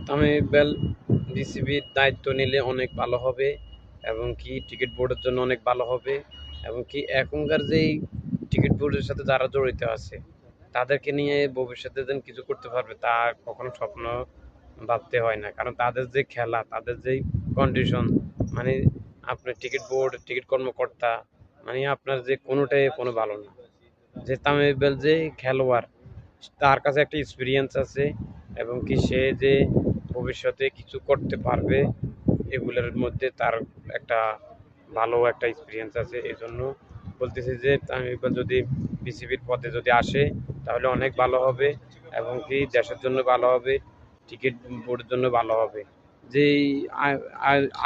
তামিম ইকবাল বিসিবির দায়িত্ব নিলে অনেক ভালো হবে এবং কি টিকিট বোর্ডের জন্য অনেক ভালো হবে এবং কি এখনকার যেই টিকিট বোর্ডের সাথে যারা জড়িত আছে তাদেরকে নিয়ে ভবিষ্যতে যেন কিছু করতে পারবে তা কখনো স্বপ্ন ভাবতে হয় না, কারণ তাদের যে খেলা, তাদের যেই কন্ডিশন, মানে আপনার টিকিট বোর্ড, টিকিট কর্মকর্তা, মানে আপনার যে কোনোটাই কোনো ভালো না। যে তামিম ইকবাল যে খেলোয়াড়, তার কাছে একটা এক্সপিরিয়েন্স আছে এবং কি সে যে ভবিষ্যতে কিছু করতে পারবে এগুলোর মধ্যে তার একটা ভালো একটা এক্সপিরিয়েন্স আছে। এই জন্য বলতেছি যে তামিম ইকবাল যদি বিসিবির পদে যদি আসে তাহলে অনেক ভালো হবে এবং কি দেশের জন্য ভালো হবে, টিকিট বোর্ডের জন্য ভালো হবে। যেই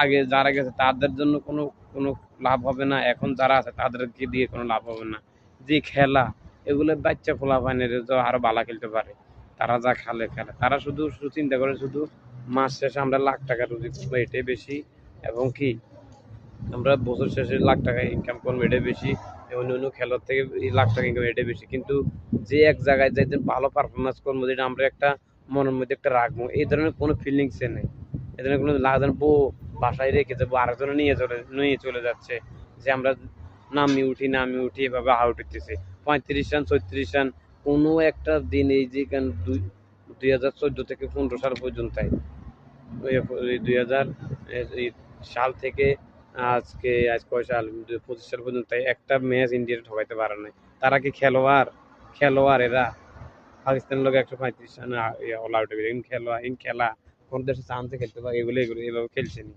আগে যারা গেছে তাদের জন্য কোনো কোনো লাভ হবে না, এখন যারা আছে তাদেরকে দিয়ে কোনো লাভ হবে না। যে খেলা, এগুলো বাচ্চা পোলাপানের তো আরো ভালো খেলতে পারে, তারা যা খেলে খেলে, তারা শুধু শুধু চিন্তা করে শুধু মাস শেষে আমরা লাখ টাকা রুজি করবো এটাই বেশি এবং কি আমরা বছর শেষে লাখ টাকা ইনকাম করবো এটাই বেশি, অন্য অন্য খেলার থেকে এই লাখ টাকা ইনকাম এটাই বেশি। কিন্তু যে এক জায়গায় যাইতে ভালো পারফরমেন্স করবো, যেটা আমরা একটা মনের মধ্যে একটা রাখবো, এই ধরনের কোনো ফিলিংসে নেই। এই ধরনের কোনো লাগান বউ বাসায় রেখে যাবো, আরেকজনে নিয়ে চলে যাচ্ছে, যে আমরা নামি উঠি এভাবে আউট হইতেছে 35 রান 36 রান কোনো একটা দিন। এই যে 2014 থেকে 15 সাল পর্যন্ত, 2000 সাল থেকে আজ কয় সাল, 25 সাল পর্যন্ত একটা ম্যাচ ইন্ডিয়া ঠকাইতে পারে নাই। তারা কি খেলোয়াড়? খেলোয়াড় এরা পাকিস্তানের লোক 135 রান অল আউট হয়ে গেছে। খেলোয়াড়, খেলা কোন দেশে চান্সে খেলতে পারে, এগুলো এভাবে খেলছে নি।